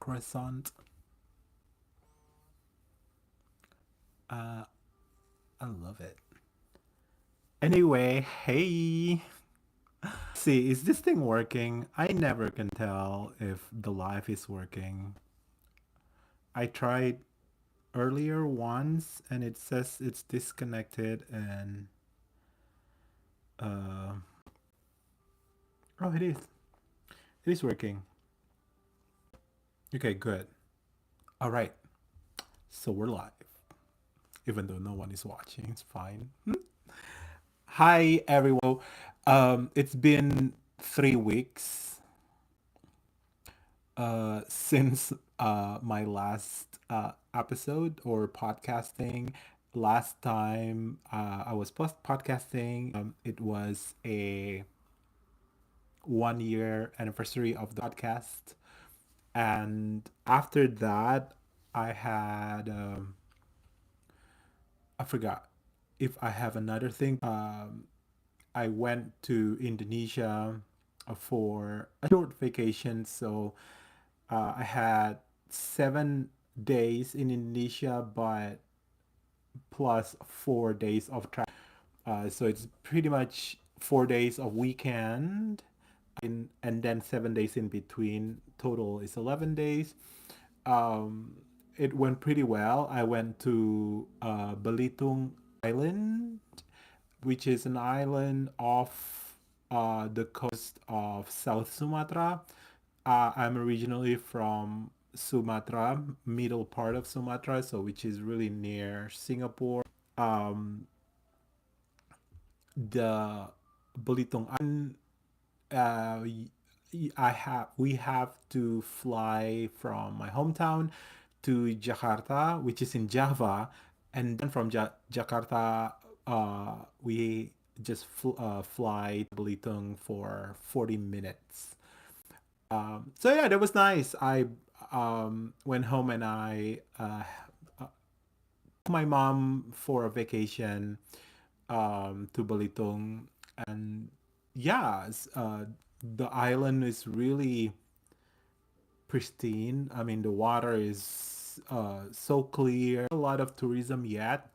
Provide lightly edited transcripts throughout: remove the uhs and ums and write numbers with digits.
croissant. Uh, I love it. Anyway, hey. See, is this thing working? I never can tell if the live is working. I tried earlier once and it says it's disconnected and uh oh it is. It is working. Okay, good. All right. So we're live. Even though no one is watching, it's fine. Hi everyone. It's been 3 weeks since my last episode or podcasting. Last time I was podcasting, it was a 1 year anniversary of the podcast. And after that, I had, I forgot if I have another thing. I went to Indonesia for a short vacation. So I had 7 days in Indonesia, but plus 4 days of travel. So it's pretty much 4 days of weekend and then 7 days in between. Total is 11 days. Um, it went pretty well. I went to Belitung Island, which is an island off the coast of South Sumatra. I'm originally from Sumatra, middle part of Sumatra, so which is really near Singapore. Um, the Belitung Island, uh, we have to fly from my hometown to Jakarta, which is in Java, and then from Jakarta, we just fly to Belitung for 40 minutes. So yeah, that was nice. I went home and I took my mom for a vacation to Belitung, and yeah, the island is really pristine. I mean, the water is so clear. A lot of tourism yet,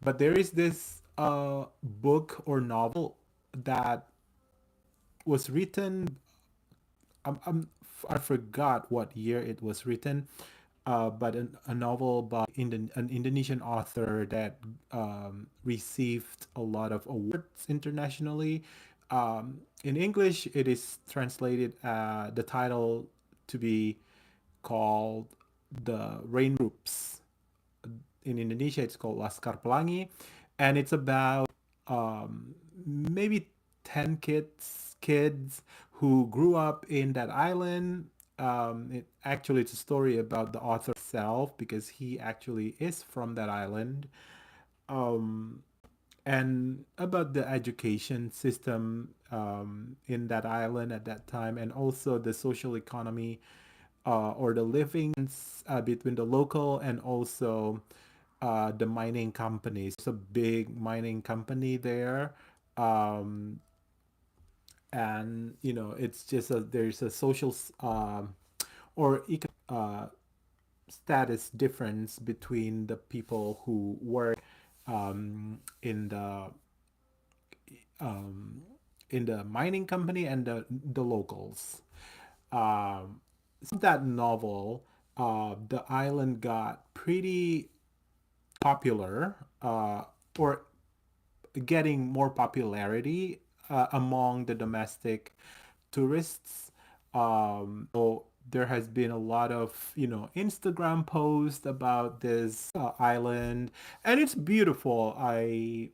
but there is this book or novel that was written. I forgot what year it was written, but a novel by an Indonesian author that received a lot of awards internationally. In English, it is translated the title to be called The Rain Groups. In Indonesia, it's called Laskar Pelangi, and it's about maybe 10 kids who grew up in that island. Actually, it's a story about the author himself because he actually is from that island, um, and about the education system in that island at that time, and also the social economy or the livings between the local and also the mining companies. It's a big mining company there. Um, and it's just there's a social or status difference between the people who work in um, the mining company and the locals. That novel, the island got pretty popular, or getting more popularity among the domestic tourists. So there has been a lot of Instagram posts about this island, and it's beautiful. I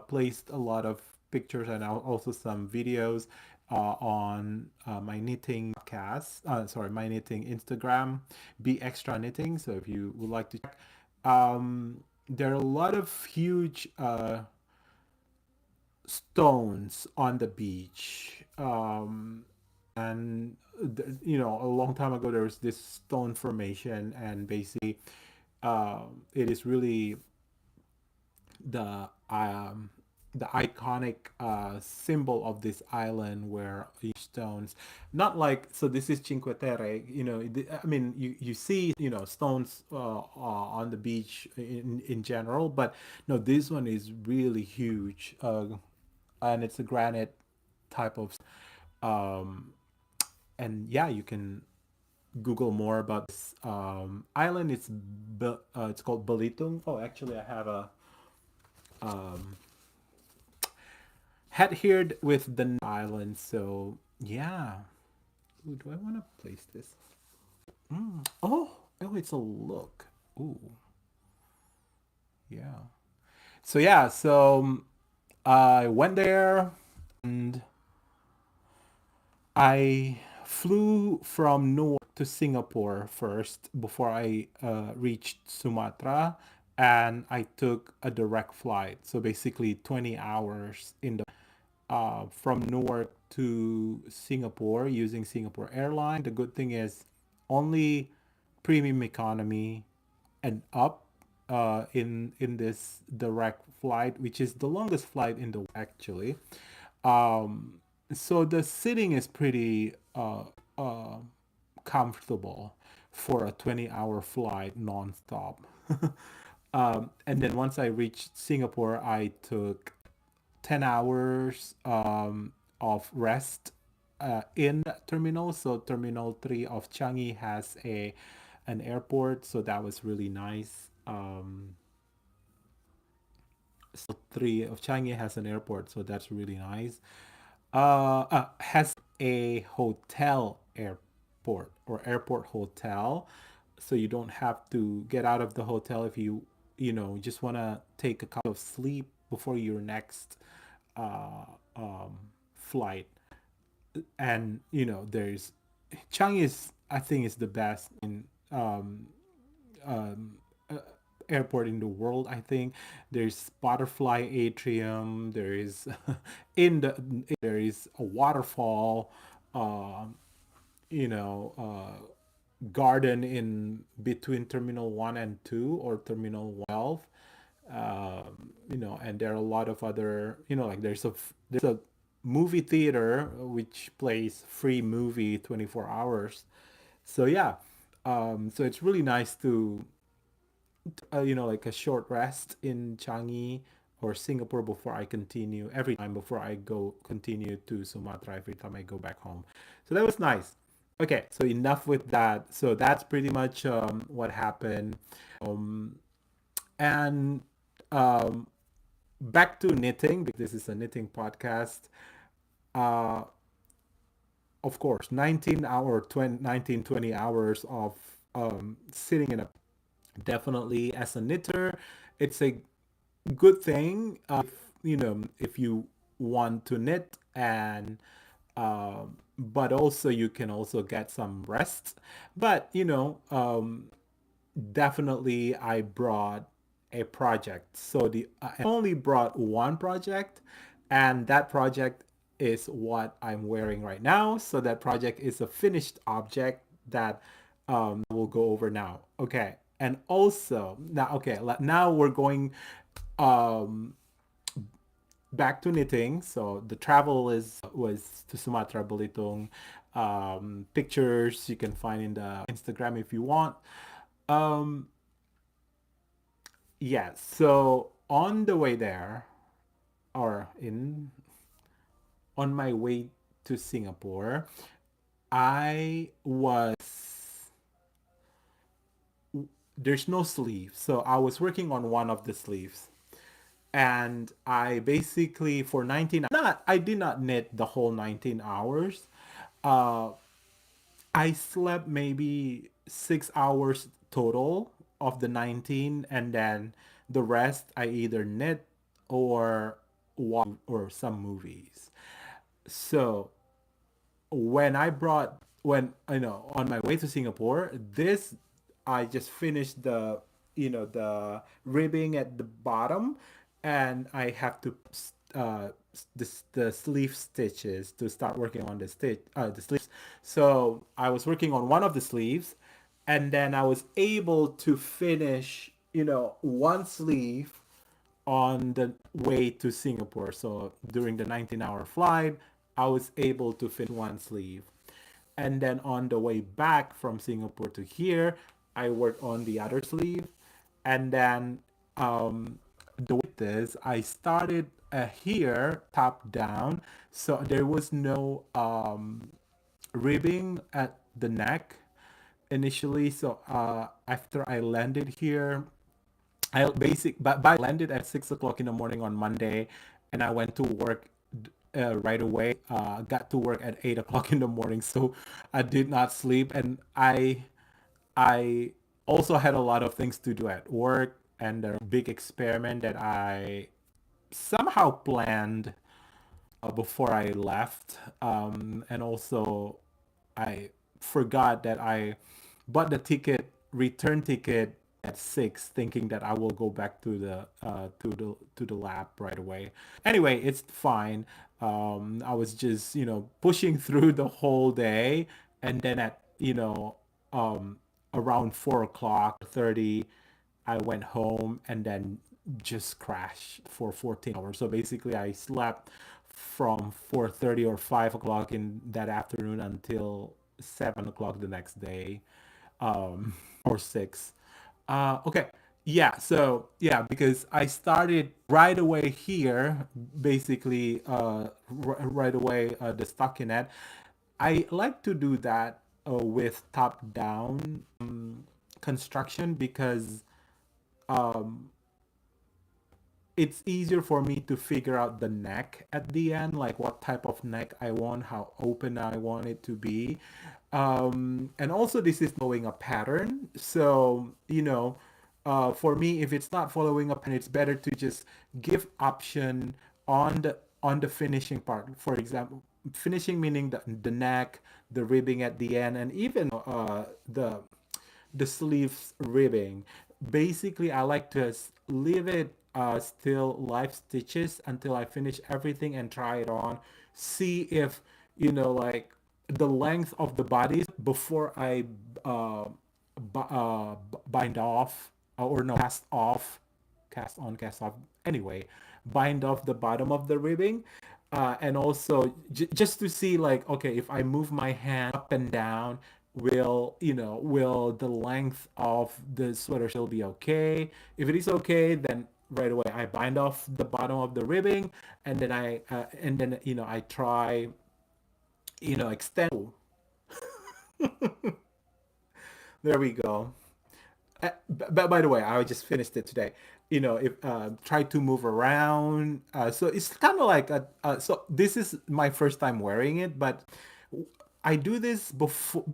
placed a lot of pictures and also some videos on my knitting podcast. Sorry, my knitting Instagram, Be Extra Knitting. So if you would like to check, there are a lot of huge stones on the beach. And a long time ago there was this stone formation, and basically it is really the the iconic symbol of this island where stones, not like, so this is Cinque Terre, I mean, you see, stones on the beach in general, but no, this one is really huge, and it's a granite type of, um, and yeah, you can Google more about this island. It's called Belitung. Oh, actually, I have a head here with the island. So yeah. Ooh, do I want to place this? Oh, it's a look. Ooh, yeah. So yeah, I went there and I flew from Newark to Singapore first before I reached Sumatra, and I took a direct flight. So basically, 20 hours in the from Newark to Singapore using Singapore Airline. The good thing is only premium economy and up in this direct flight, which is the longest flight in the actually. Um, so the sitting is pretty comfortable for a 20-hour flight nonstop. And then once I reached Singapore, I took 10 hours of rest in terminal. So terminal 3 of Changi has a an airport, so that was really nice. So 3 of Changi has an airport, so that's really nice. Has a hotel airport or airport hotel, so you don't have to get out of the hotel if just want to take a couple of sleep before your next uh, um, flight. And there's Changi is, I think, is the best in um, uh, airport in the world. I think there's butterfly atrium. There is there is a waterfall. Um, garden in between Terminal 1 and 2 or Terminal 12. And there are a lot of other, like there's a movie theater which plays free movie 24 hours. So yeah, so it's really nice to like a short rest in Changi or Singapore before I continue every time before I go continue to Sumatra every time I go back home. So that was nice. Okay, so enough with that. So that's pretty much what happened. Um, and um, back to knitting, because this is a knitting podcast. Uh, of course, 19 hour 20, 19 20 hours of sitting in a, definitely as a knitter, it's a good thing if you want to knit, and but also you can also get some rest. But definitely I brought a project. So the I only brought one project, and that project is what I'm wearing right now. So that project is a finished object that we'll go over now. Okay. And also now, okay, now we're going um back to knitting. So the travel is was to Sumatra, Belitung. Pictures you can find in the Instagram if you want. Um, yeah, so on the way there, or in on my way to Singapore, I was there's no sleeve. So I was working on one of the sleeves. And I basically for 19 not I did not knit the whole 19 hours. Uh I slept maybe 6 hours total of the 19, and then the rest I either knit or watch or some movies. So when on my way to Singapore, this I just finished the ribbing at the bottom, and I have to uh the sleeve stitches to start working on the sleeves. So I was working on one of the sleeves, and then I was able to finish one sleeve on the way to Singapore. So during the 19-hour flight, I was able to finish one sleeve. And then on the way back from Singapore to here, I worked on the other sleeve. And then the way this, I started here top down. So there was no ribbing at the neck initially. So after I landed here, but I landed at 6 o'clock in the morning on Monday, and I went to work right away. Got to work at 8 o'clock in the morning, so I did not sleep, and I also had a lot of things to do at work, and a big experiment that I somehow planned before I left. And also, I forgot that I bought the return ticket at 6, thinking that I will go back to the lab right away. Anyway, it's fine. I was just pushing through the whole day, and then at um, around 4 o'clock 30, I went home and then just crashed for 14 hours. So basically, I slept from 4:30 or 5 o'clock in that afternoon until 7 o'clock the next day, or six. Okay. Yeah. So yeah, because I started right away here, basically, right away, the stockinette. I like to do that with top down construction because it's easier for me to figure out the neck at the end, like what type of neck I want, how open I want it to be. And also, this is following a pattern. So, for me, if it's not following a pattern, it's better to just give option on the finishing part. For example, finishing meaning the neck, the ribbing at the end, and even the sleeves ribbing. Basically, I like to leave it still live stitches until I finish everything and try it on. See if, like the length of the bodies before I bind off, or no, cast on, cast off. Anyway, bind off the bottom of the ribbing. And also just to see, like, okay, if I move my hand up and down, will the length of the sweater still be okay? If it is okay, then right away I bind off the bottom of the ribbing, and then I try, extend. There we go. But by the way, I just finished it today. If try to move around. So it's kind of like so this is my first time wearing it, but I do this before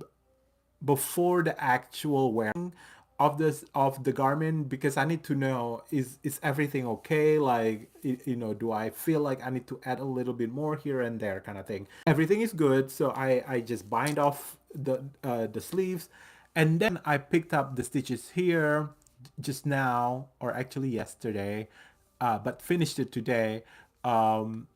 the actual wearing of the garment, because I need to know, is everything okay? Like, do I feel like I need to add a little bit more here and there, kind of thing. Everything is good, so I just bind off the sleeves, and then I picked up the stitches here just now, or actually yesterday, but finished it today. And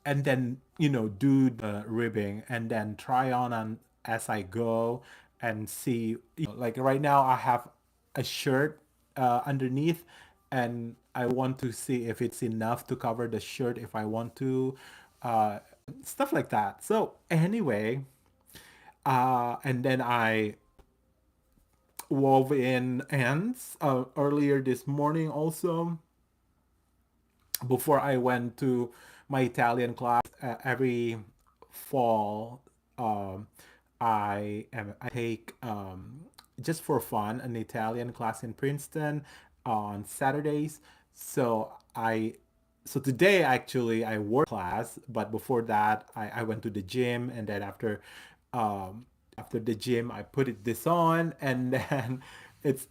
then do the ribbing, and then try on as I go, and see, like right now I have a shirt underneath, and I want to see if it's enough to cover the shirt if I want to, uh, stuff like that. So anyway, and then I wove in ends earlier this morning also, before I went to my Italian class. Every fall, um, I take, just for fun, an Italian class in Princeton on Saturdays. So today, actually, I work class, but before that I went to the gym, and then after the gym I put this on, and then it's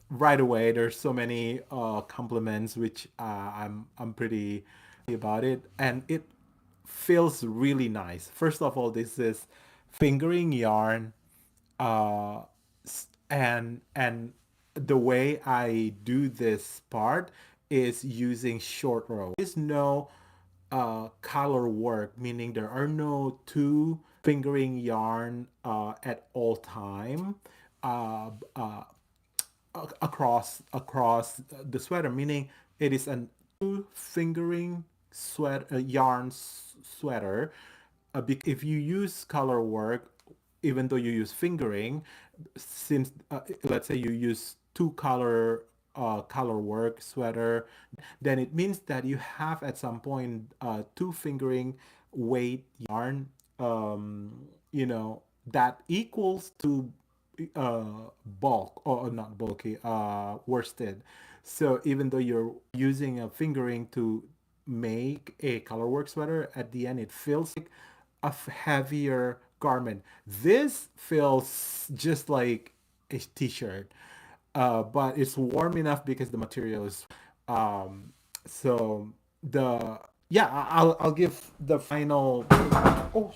right away there's so many compliments, which I'm pretty about it, and it feels really nice. First of all, this is fingering yarn, uh, and the way I do this part is using short row. There's no color work, meaning there are no two fingering yarn at all time. Uh, uh, Across the sweater, meaning it is an fingering sweater. If you use color work, even though you use fingering, since let's say you use color work sweater, then it means that you have at some point two fingering weight yarn, that equals to bulk, or not bulky, worsted. So even though you're using a fingering to make a colorwork sweater, at the end it feels like a heavier garment. This feels just like a t-shirt, but it's warm enough because the material is. Um, so the yeah, I'll give the final. Oh,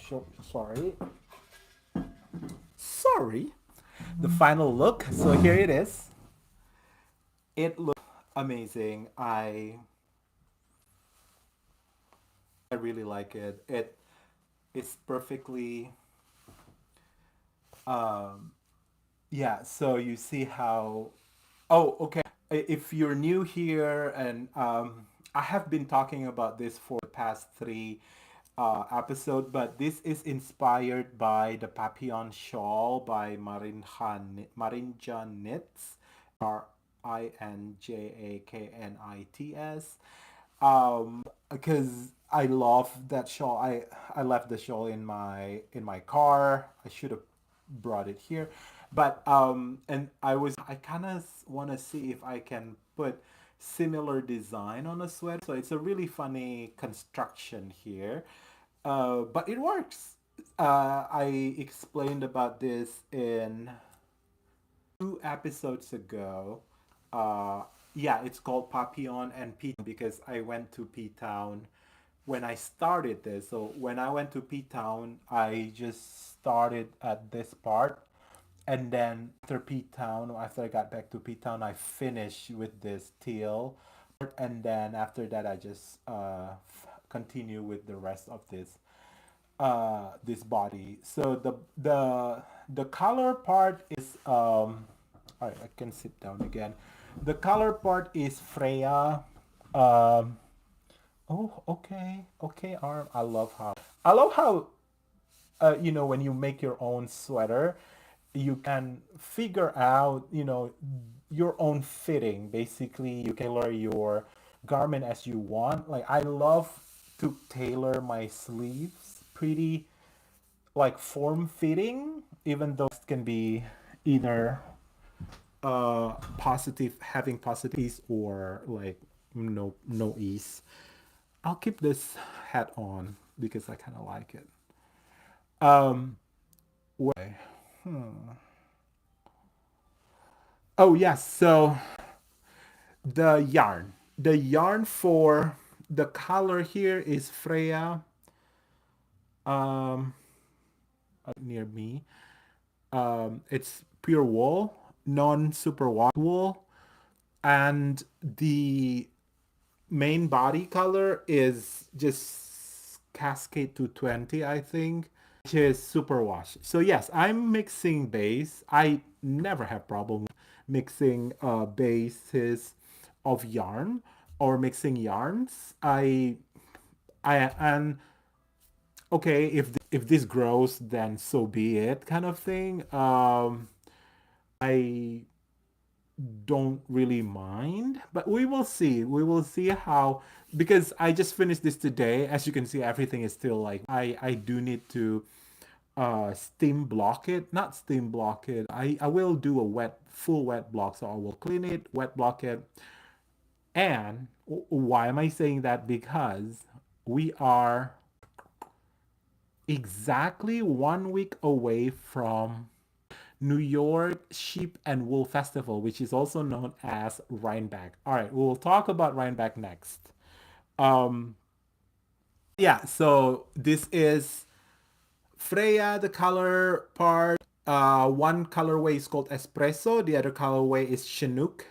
sorry, sorry. The final look. So here it is. It looks amazing. I really like it. It's perfectly um yeah, so you see how. Oh, okay. If you're new here, and I have been talking about this for the past three episode, but this is inspired by the Papillon Shawl by Marinjaknits, Rinjaknits. Because I love that shawl. I left the shawl in my car. I should have brought it here, but and I kind of want to see if I can put similar design on a sweater. So it's a really funny construction here, but it works. I explained about this in two episodes ago. Uh, yeah, it's called Papillon and P because I went to P Town when I started this. So when I went to P Town, I just started at this part, and then after P Town, after I got back to P Town, I finished with this teal, and then after that, I just continue with the rest of this body. So the color part is all right, I can sit down again. The color part is Freya. Um oh, okay. Okay, arm. I love how when you make your own sweater, you can figure out, your own fitting. Basically, you can tailor your garment as you want. Like, I love to tailor my sleeves pretty, like, form fitting, even though it can be either positive, having positive ease, or like no ease. I'll keep this hat on because I kind of like it. Um, way. Oh yes, so the yarn for the color here is Freya. Um, near me. It's pure wool, non superwash wool, and the main body color is just Cascade 220, I think, which is superwash. So yes, I'm mixing base. I never have problem mixing bases of yarn or mixing yarns. I and okay, if this grows, then so be it, kind of thing. I don't really mind, but we will see. We will see how, because I just finished this today. As you can see, everything is still like, I do need to steam block it, not steam block it. I will do a full wet block. So I will clean it, wet block it. And why am I saying that? Because we are exactly 1 week away from New York Sheep and Wool Festival, which is also known as Rhinebeck. All right, we'll talk about Rhinebeck next. Um, yeah, so this is Freya, the color part. One colorway is called Espresso, the other colorway is Chinook.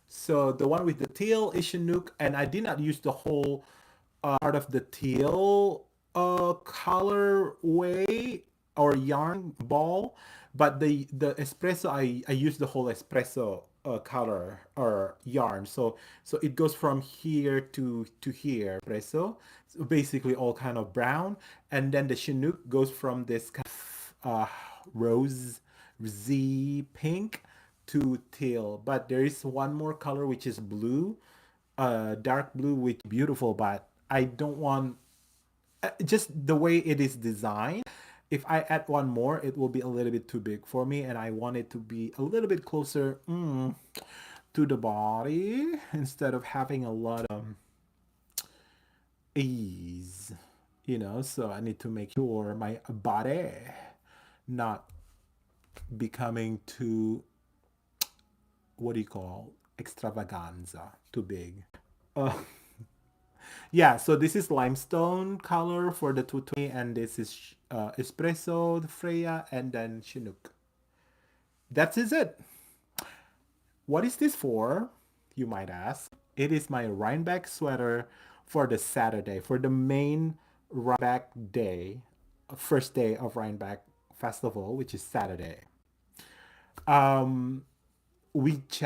So the one with the teal is Chinook, and I did not use the whole part of the teal colorway. or yarn ball, but the espresso, I use the whole espresso color or yarn. So it goes from here to here espresso, so basically all kind of brown, and then the Chinook goes from this kind of rose rosy pink to teal. But there is one more color which is blue, dark blue, which is beautiful, but I don't want just the way it is designed. If I add one more, it will be a little bit too big for me, and I want it to be a little bit closer to the body instead of having a lot of ease, So I need to make sure my body not becoming too, what do you call, extravaganza, too big. Uh, Yeah, so this is limestone color for the 220, and this is espresso, the Freya, and then Chinook. That is it. What is this for? You might ask. It is my Rhinebeck sweater for the Saturday, for the main Rhinebeck day, first day of Rhinebeck festival, which is Saturday. Um,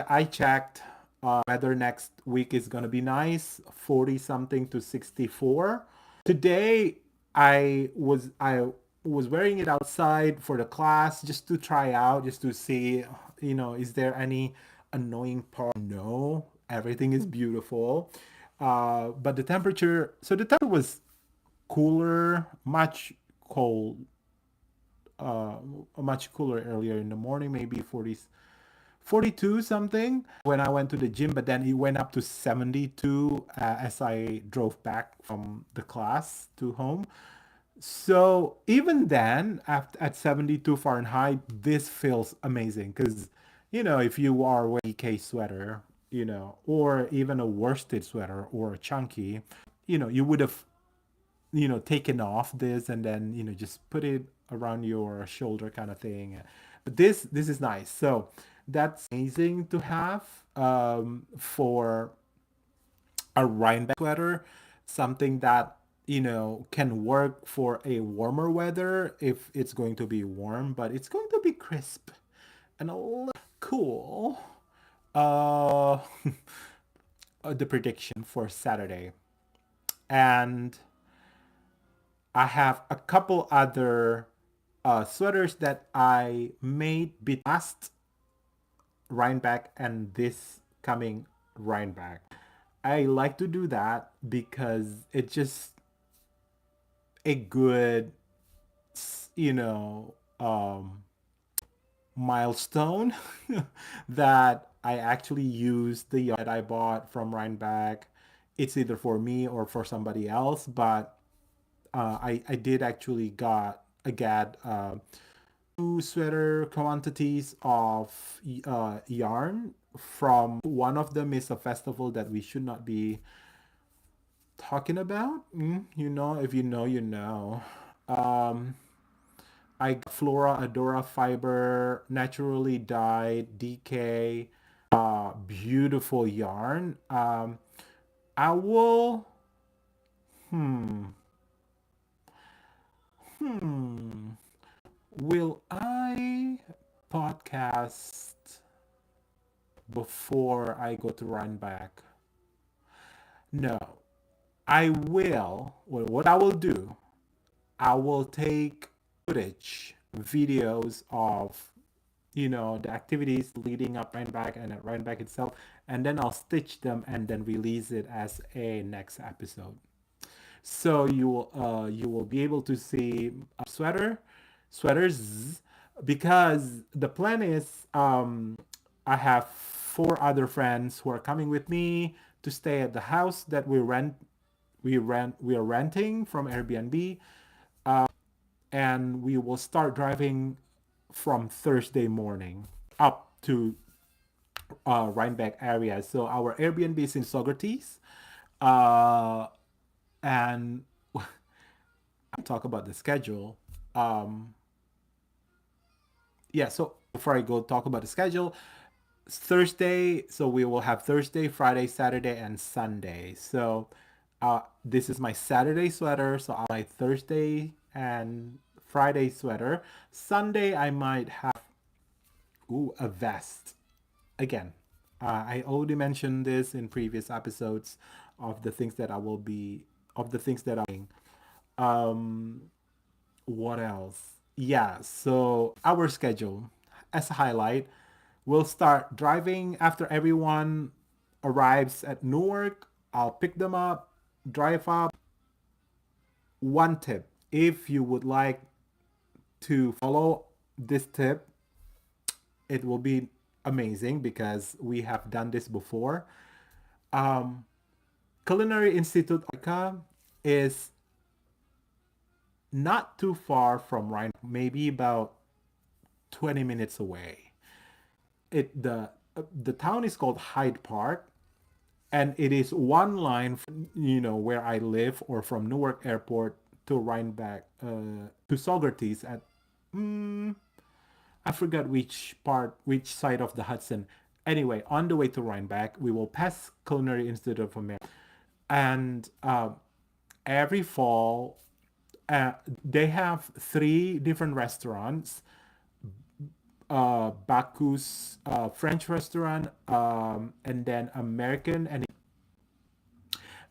I checked weather next week is gonna be nice, 40 something to 64. Today I was wearing it outside for the class just to try out, just to see, is there any annoying part? No, everything is beautiful. But the temperature was cooler, uh, much cooler earlier in the morning, maybe 42 something when I went to the gym, but then it went up to 72 as I drove back from the class to home. So even then, at 72 Fahrenheit, this feels amazing because, if you are wearing a DK sweater, or even a worsted sweater or a chunky, you would have, taken off this and then, just put it around your shoulder kind of thing. But this is nice. So that's amazing to have for a Rhinebeck sweater, something that can work for a warmer weather if it's going to be warm, but it's going to be crisp and a little cool. Uh, the prediction for Saturday, and I have a couple other sweaters that I made between last Rhinebeck and this coming Rhinebeck. I like to do that because it's just a good, you know, milestone that I actually use the yarn that I bought from Rhinebeck. It's either for me or for somebody else, but I did actually get two sweater quantities of yarn from one of them is a festival that we should not be talking about. If you know, you know. Um, I got Flora Adora fiber, naturally dyed, DK, beautiful yarn. I will. Hmm. Hmm. Will I podcast before I go to Rhinebeck? No. I will. Well, what I will do, I will take footage, videos of, the activities leading up Rhinebeck and at Rhinebeck itself, and then I'll stitch them and then release it as a next episode. So you will be able to see sweaters, because the plan is I have four other friends who are coming with me to stay at the house that we are renting from Airbnb, and we will start driving from Thursday morning up to Rhinebeck area. So our Airbnb is in Socrates, uh, and I talk about the schedule. Um, yeah, so before I go talk about the schedule, Thursday, so we will have Thursday, Friday, Saturday, and Sunday. So this is my Saturday sweater. So I like Thursday and Friday sweater. Sunday I might have a vest. Again, I already mentioned this in previous episodes of the things that I will be of the things that I'm. Um, what else? Yeah, so our schedule as a highlight, we'll start driving after everyone arrives at Newark. I'll pick them up, drive up. One tip, if you would like to follow this tip, it will be amazing because we have done this before. Um, Culinary Institute is not too far from Rhinebeck, maybe about 20 minutes away. The town is called Hyde Park, and it is one line from, where I live, or from Newark Airport to Rhinebeck, to Socrates at I forgot which side of the Hudson. Anyway, on the way to Rhinebeck, we will pass Culinary Institute of America, and every fall, they have three different restaurants: Bacchus, French restaurant, and then American,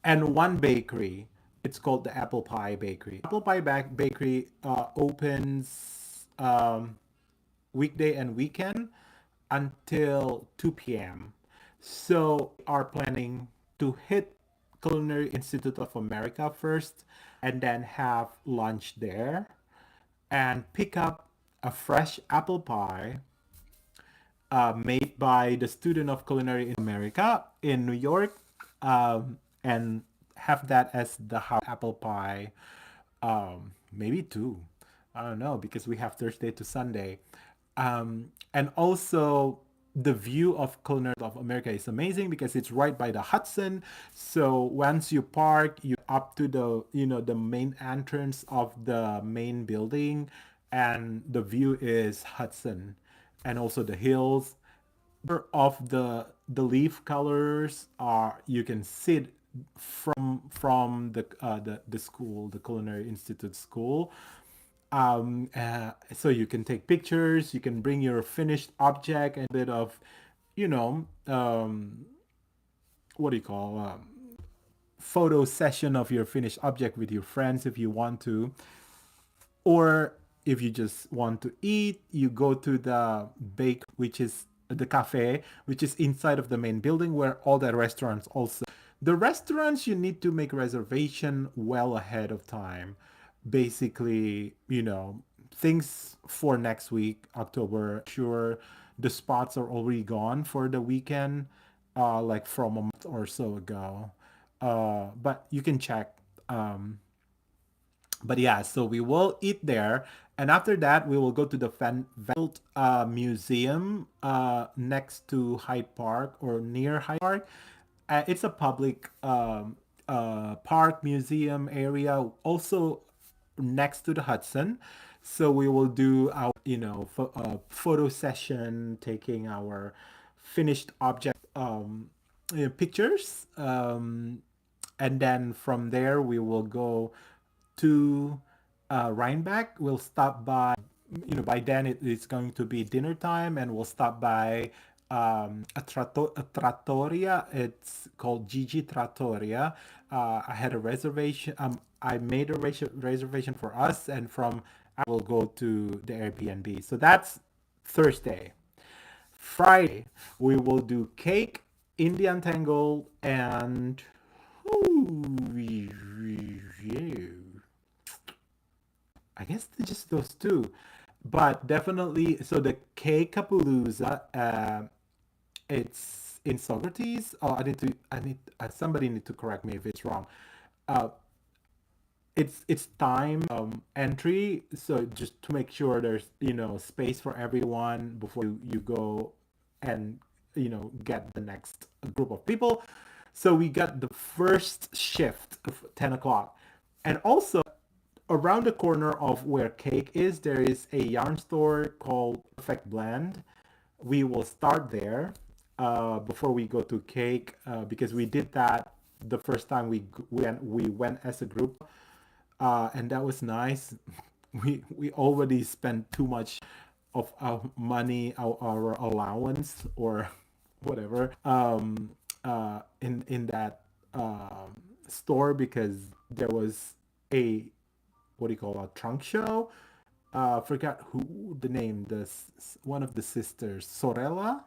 and one bakery. It's called the Apple Pie Bakery. Apple Pie Bakery opens weekday and weekend until 2 p.m. So are planning to hit Culinary Institute of America first, and then have lunch there and pick up a fresh apple pie made by the student of Culinary in America in New York, and have that as the house apple pie. Maybe two. I don't know, because we have Thursday to Sunday. And also, the view of Culinary of America is amazing because it's right by the Hudson. So once you park, you up to the main entrance of the main building, and the view is Hudson, and also the hills of the leaf colors are, you can see it from the school, the Culinary Institute school. So you can take pictures, you can bring your finished object, and a bit of, what do you call, photo session of your finished object with your friends if you want to. Or if you just want to eat, you go to the bake, which is the cafe, which is inside of the main building, where all the restaurants also. The restaurants, you need to make reservation well ahead of time. Basically, things for next week, October. Sure, the spots are already gone for the weekend, like from a month or so ago. But you can check. But yeah, so we will eat there, and after that we will go to the Vanderbilt Museum, next to Hyde Park, or near Hyde Park. It's a public park museum area, also next to the Hudson. So we will do our photo session, taking our finished object pictures, and then from there we will go to Rhinebeck. We'll stop by, by then it's going to be dinner time, and we'll stop by a trattoria. It's called Gigi Trattoria. I had a reservation. I made a reservation for us, and from I will go to the Airbnb. So that's Thursday. Friday, we will do cake, Indian tangle, and I guess just those two, but definitely. So the K-Kapalooza, it's in Socrates. Oh, somebody need to correct me if it's wrong. Uh, it's time entry, so just to make sure there's space for everyone before you go and get the next group of people. So we got the first shift of 10 o'clock, and also around the corner of where cake is, there is a yarn store called Perfect Blend. We will start there before we go to cake, because we did that the first time we went as a group, and that was nice. we already spent too much of our money, our allowance or whatever, in that store, because there was a, what do you call, a trunk show. Forgot who the name. One of the sisters, Sorella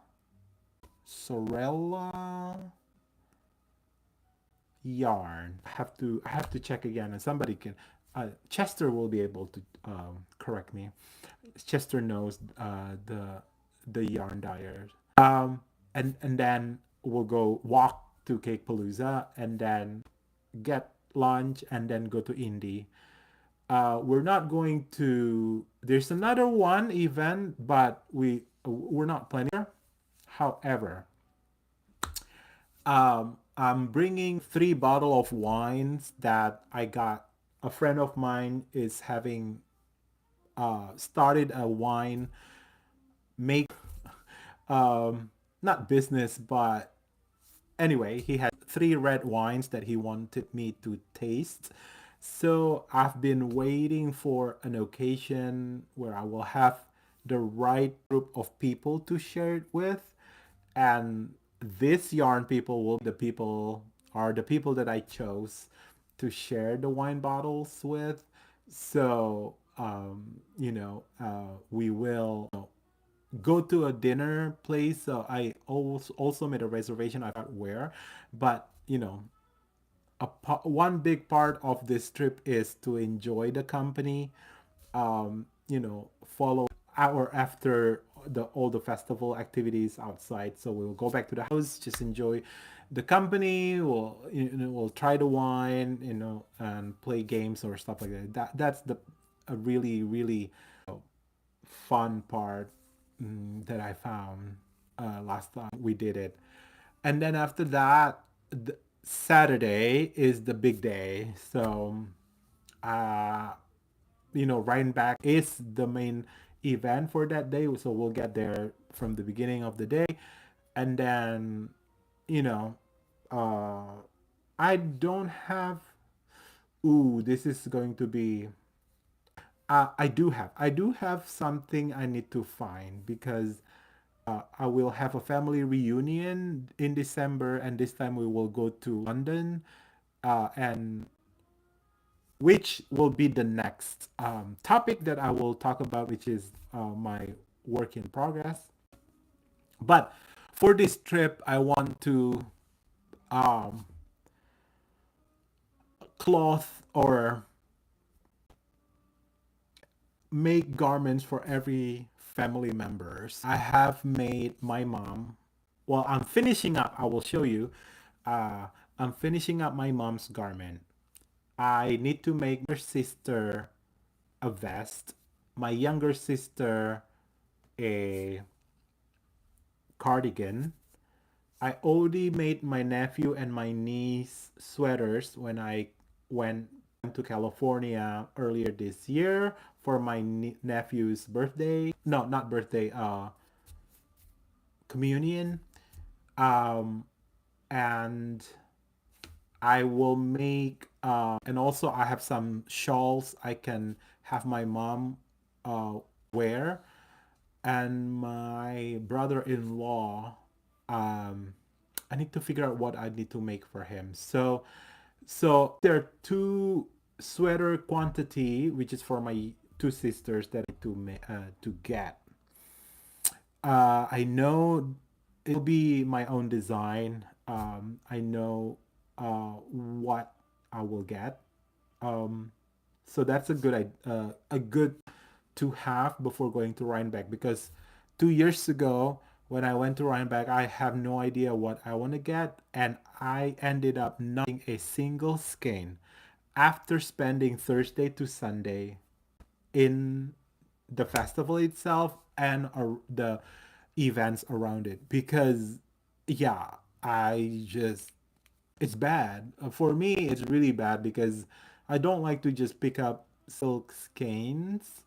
yarn. I have to check again, and somebody can. Chester will be able to correct me. Chester knows the yarn dyers. And then we'll go walk to Cake Palooza, and then get lunch, and then go to Indy. We're not going to. There's another one event, but we're not planning there. However, I'm bringing 3 bottle of wines that I got. A friend of mine is having started a wine make, not business, but anyway, he had 3 red wines that he wanted me to taste. So I've been waiting for an occasion where I will have the right group of people to share it with. And this yarn people will the people are the people that I chose to share the wine bottles with. So we will go to a dinner place. So I also made a reservation. I forgot where, but one big part of this trip is to enjoy the company. Follow our after the all the festival activities outside. So we'll go back to the house, just enjoy the company. We'll try the wine, and play games or stuff like that. That's the a really really fun part, that I found last time we did it. And then after that, Saturday is the big day. So, uh, Rhinebeck is the main event for that day. So we'll get there from the beginning of the day. And then, you know, uh, I don't have. Ooh, this is going to be. I do have something I need to find, because I will have a family reunion in December, and this time we will go to London, and which will be the next topic that I will talk about, which is my work in progress. But for this trip, I want to um, cloth or make garments for every family members. I have made my mom. Well, I'm finishing up. I will show you. Uh, I'm finishing up my mom's garment. I need to make her sister a vest, my younger sister a cardigan. I already made my nephew and my niece sweaters when I went to California earlier this year for my nephew's birthday. No, not birthday, communion. Um, and I will make, and also I have some shawls I can have my mom wear, and my brother-in-law. Um, I need to figure out what I need to make for him. So there are 2 sweater quantity, which is for my 2 sisters that I need to get. I know it will be my own design. I know what I will get. Um, so that's a good to have before going to Rhinebeck, because 2 years ago when I went to Rhinebeck, I have no idea what I want to get, and I ended up not getting a single skein after spending Thursday to Sunday in the festival itself and the events around it, because yeah, I just it's bad for me. It's really bad because I don't like to just pick up silk skeins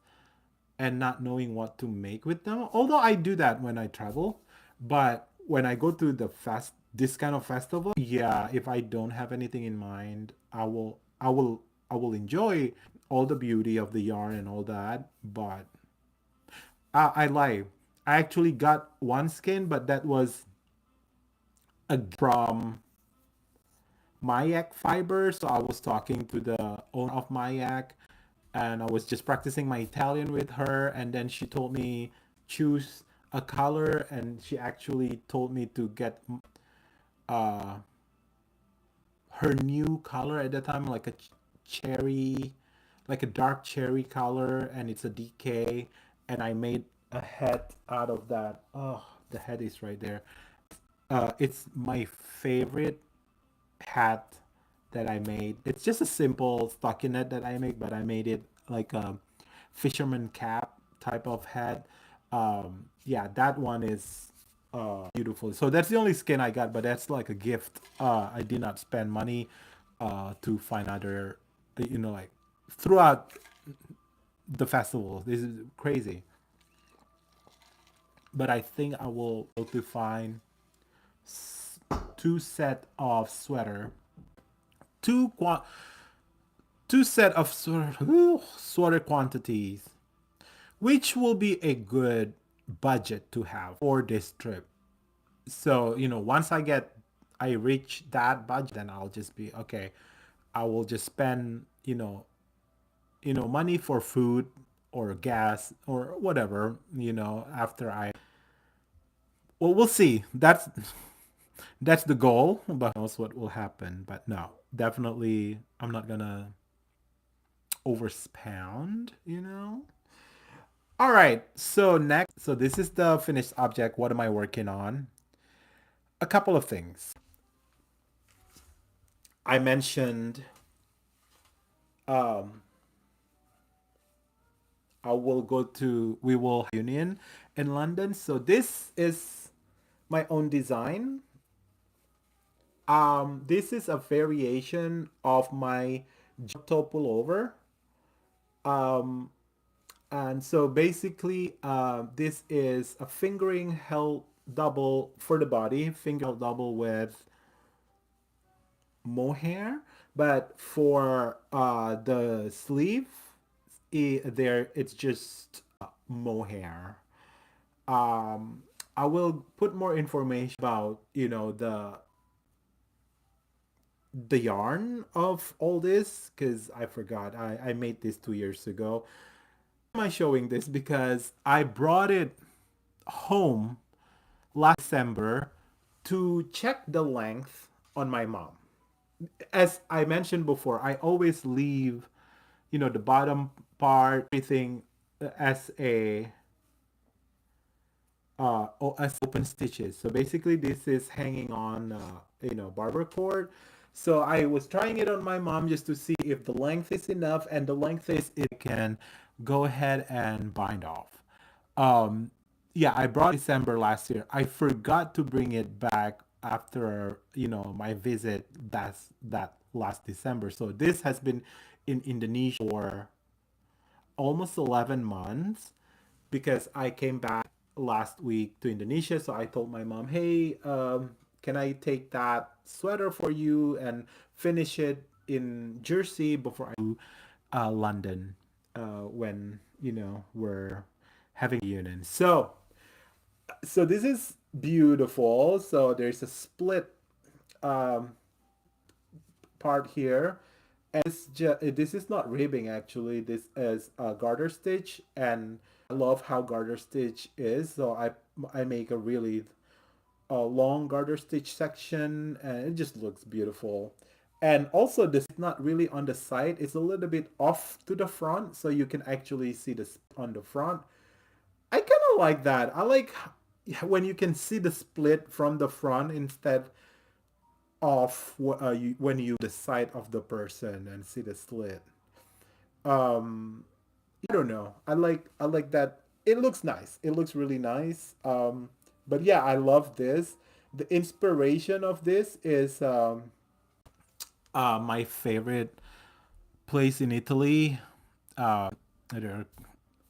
and not knowing what to make with them. Although I do that when I travel, but when I go to this kind of festival, yeah, if I don't have anything in mind, I will enjoy. all the beauty of the yarn and all that. But I lie. I actually got one skin, but that was a from Mayak fiber. So I was talking to the owner of Mayak, and I was just practicing my Italian with her. And then she told me choose a color, and she actually told me to get uh, her new color at the time, like a cherry, like a dark cherry color, and it's a DK. And I made a hat out of that. Oh, the head is right there. It's my favorite hat that I made. It's just a simple stockinette that I make, but I made it like a fisherman cap type of hat. Yeah, that one is beautiful. So that's the only skin I got, but that's like a gift. I did not spend money to find other, like throughout the festival. This is crazy. But I think I will go to find two set of sweater, two qua- two set of sweater quantities, which will be a good budget to have for this trip. So once I reach that budget, then I'll just be okay. I will just spend money for food or gas or whatever. After I well, we'll see. That's the goal, but who knows what will happen. But no, definitely, I'm not gonna overspend. All right. So next, so this is the finished object. What am I working on? A couple of things. I mentioned um, we will Union in London. So this is my own design. This is a variation of my Giotto pullover. Um, and so basically, this is a fingering held double for the body, finger held double with mohair, but for the sleeve, there it's just mohair. Um, I will put more information about the yarn of all this because I forgot. I made this 2 years ago. Why am I showing this? Because I brought it home last December to check the length on my mom. As I mentioned before, I always leave, the bottom part, everything as a as open stitches. So basically, this is hanging on, barber cord. So I was trying it on my mom just to see if the length is enough, and the length is it can go ahead and bind off. Um, yeah, I brought December last year. I forgot to bring it back after my visit that last December. So this has been in Indonesia for almost 11 months because I came back last week to Indonesia. So I told my mom, hey, can I take that sweater for you and finish it in Jersey before I do London when, we're having a union. So this is beautiful. So there's a split um, part here. And this is not ribbing actually. This is a garter stitch, and I love how garter stitch is. So I make a really long garter stitch section, and it just looks beautiful. And also, this is not really on the side. It's a little bit off to the front, so you can actually see this on the front. I kind of like that. I like when you can see the split from the front instead of when you the side of the person and see the slit. Um, I don't know. I like that. It looks nice. It looks really nice. But yeah, I love this. The inspiration of this is my favorite place in Italy. I don't-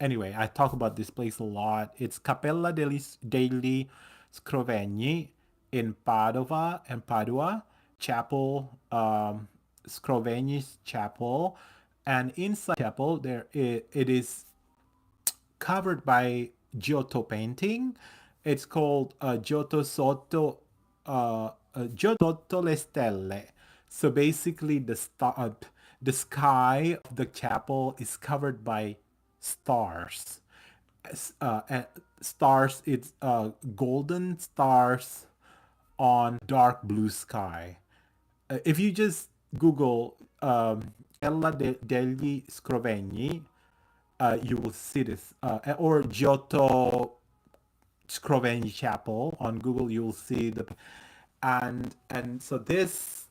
Anyway, I talk about this place a lot. It's degli Scrovegni in Padova and Padua Chapel, Scrovegni's Chapel. And inside the chapel, it is covered by Giotto painting. It's called Giotto Sotto le Stelle. So basically, the sky of the chapel is covered by stars. And stars, it's golden stars on dark blue sky. If you just Google degli Scrovegni, you will see this. Or Giotto Scrovegni Chapel on Google, you will see the and so this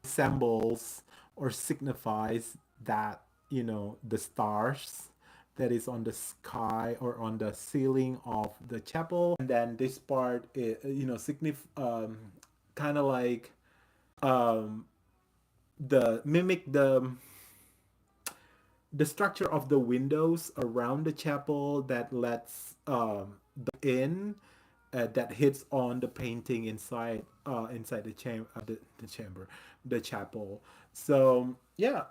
symbols or signifies that the stars that is on the sky or on the ceiling of the chapel, and then this part is, kind of like um, the mimic the structure of the windows around the chapel that lets the in that hits on the painting inside the chamber, the chapel. So yeah,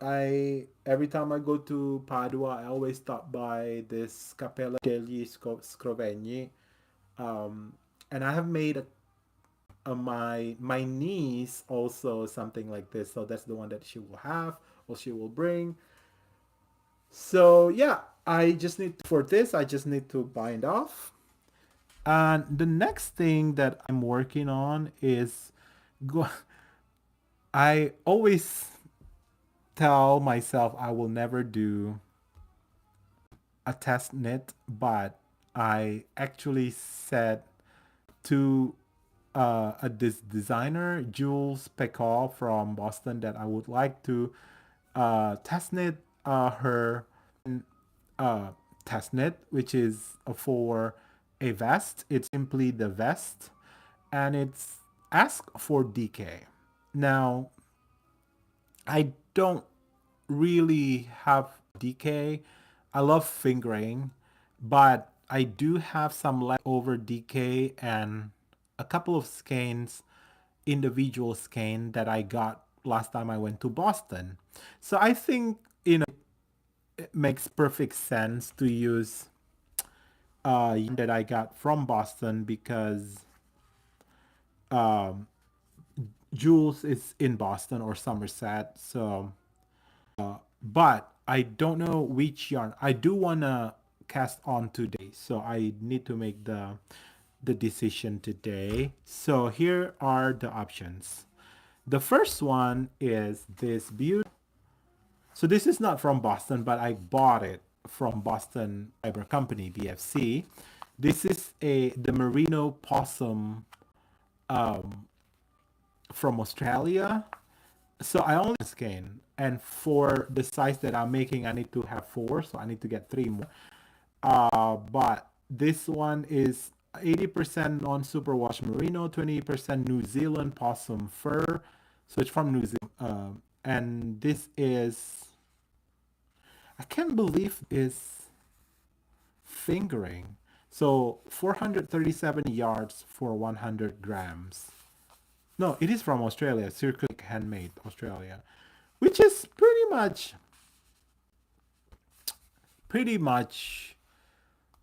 I every time I go to Padua, I always stop by this Cappella degli Scrovegni, and I have made my niece also something like this. So that's the one that she will have or she will bring. So yeah, I just need for this. I just need to bind off. And the next thing that I'm working on is go. I always tell myself I will never do a test knit, but I actually said to this designer, Jules Pecor from Boston, that I would like to test knit her uh, test knit, which is for a vest. It's simply the vest, and it's ask for DK. Now, I don't really have DK. I love fingering, but I do have some leftover DK and a couple of skeins, individual skein that I got last time I went to Boston. So I think it makes perfect sense to use that I got from Boston because um, Jules is in Boston or Somerset. So but I don't know which yarn. I do wanna cast on today, so I need to make the decision today. So here are the options. The first one is this beauty. So this is not from Boston, but I bought it from Boston Fiber Company (BFC). This is the merino possum from Australia. So I only skein, and for the size that I'm making, I need to have four, so I need to get three more. But this one is 80% non-superwash merino, 20% New Zealand possum fur. So it's from New Zealand, and this is, I can't believe is fingering. So 437 yards for 100 grams. No, it is from Australia, Circus Handmade Australia, which is pretty much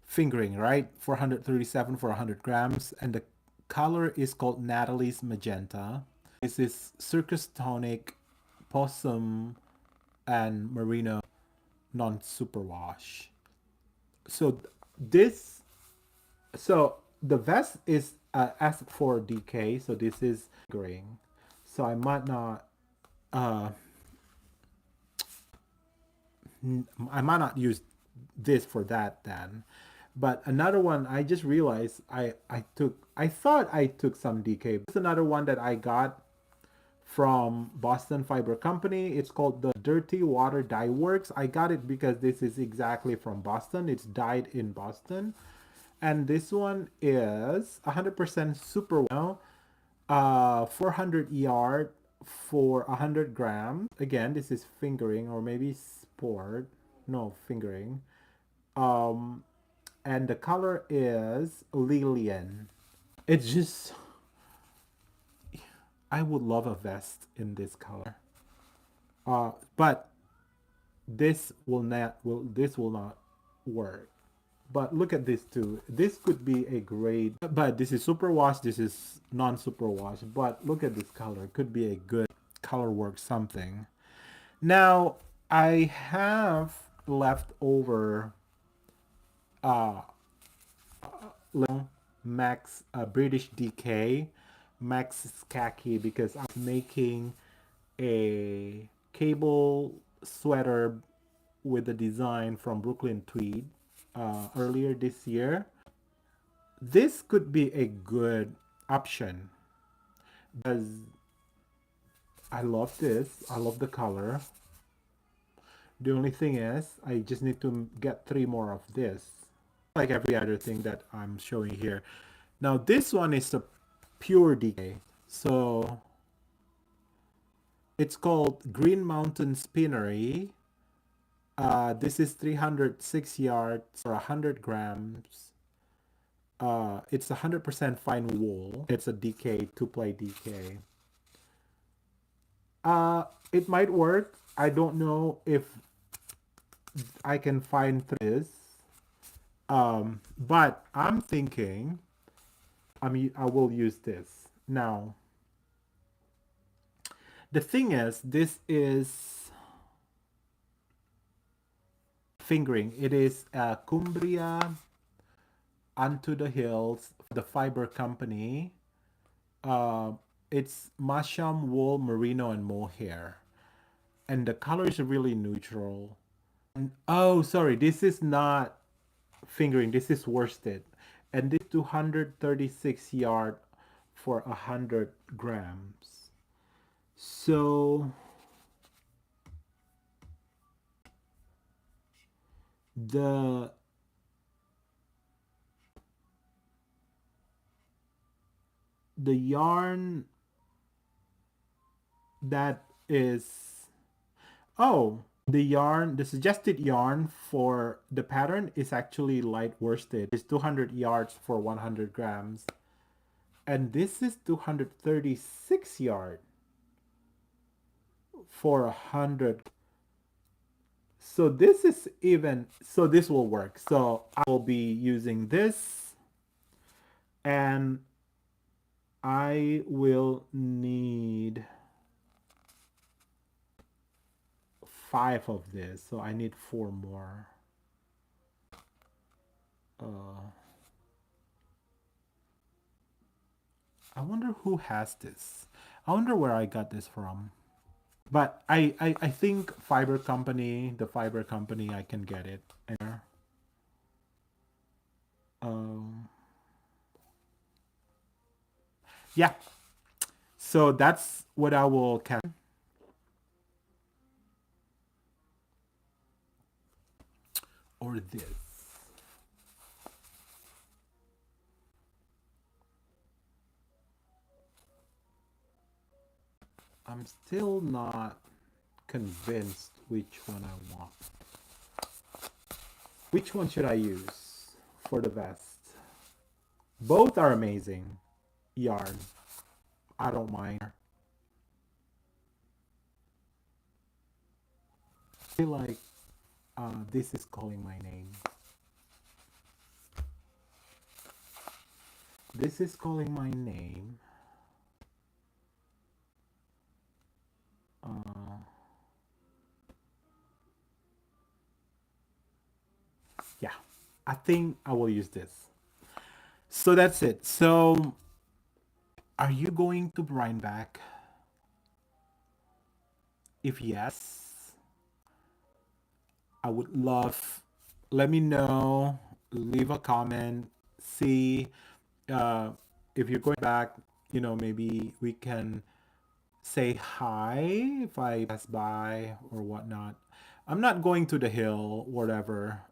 fingering, right? 437 for 100 grams, and the color is called Natalie's Magenta. This is Circus Tonic, Possum, and Merino non-superwash. So this, so the vest is asked for DK, so this is fingering. So I might not uh, I might not use this for that then. But another one I just realized I thought I took some DK. It's another one that I got from Boston Fiber Company. It's called the Dirty Water Dye Works. I got it because this is exactly from Boston. It's dyed in Boston. And this one is 100% super well. 400 yard for 100 grams. Again, this is fingering or maybe sport. No, fingering. Um, and the color is Lilian. It's just, I would love a vest in this color. But this will not work. But look at this too. This could be a great, but this is super wash. This is non super wash. But look at this color. Could be a good color work something. Now I have left over uh Max British DK Max khaki because I'm making a cable sweater with the design from Brooklyn Tweed earlier this year. This could be a good option because I love this. I love the color. The only thing is, I just need to get 3 more of this, like every other thing that I'm showing here. Now this one is a pure DK, so it's called Green Mountain Spinnery. This is 306 yards for 100 grams. It's 100% fine wool. It's a DK, 2-ply DK. It might work. I don't know if I can find this. But I'm thinking, I will use this. Now, the thing is, this is fingering. It is Cumbria Unto the Hills, the fiber company. Uh, it's Masham wool, merino, and mohair. And the color is really neutral. And, oh, sorry, this is not fingering. This is worsted. And this 236 yard for 100 grams. So the yarn that is, oh, the suggested yarn for the pattern is actually light worsted. It's 200 yards for 100 grams. And this is 236 yard for 100. So this is even, so this will work. So I will be using this, and I will need 5 of this. So I need 4 more. I wonder who has this. I wonder where I got this from. But I think the fiber company, I can get it. Um, yeah. So that's what I will catch. Or this. I'm still not convinced which one I want. Which one should I use for the vest? Both are amazing yarn. I don't mind. I feel like this is calling my name. This is calling my name. Yeah, I think I will use this. So that's it. So, are you going to Rhinebeck? If yes, I would love. Let me know. Leave a comment. See uh, if you're going back. Maybe we can say hi if I pass by or whatnot. I'm not going to the hill, whatever.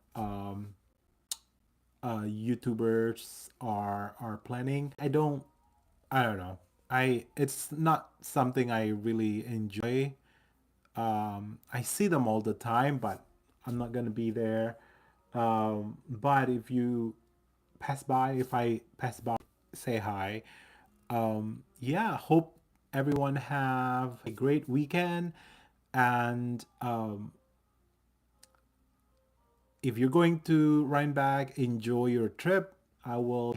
YouTubers are planning. I don't know. It's not something I really enjoy. I see them all the time, but I'm not gonna be there. But if I pass by, say hi. Yeah, hope everyone have a great weekend, And if you're going to Rhinebeck, enjoy your trip. I will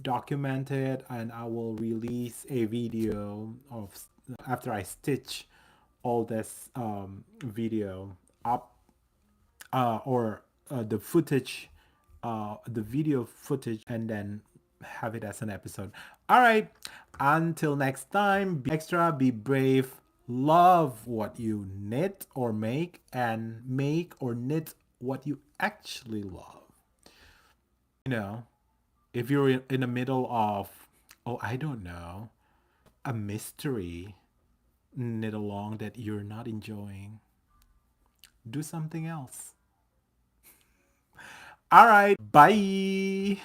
document it and I will release a video of after I stitch all this video up or the footage, the video footage, and then have it as an episode. All right. Until next time, be extra, be brave, love what you knit or make, and make or knit what you actually love. You know, if you're in the middle of, oh, I don't know, a mystery knit along that you're not enjoying, do something else. All right. Bye.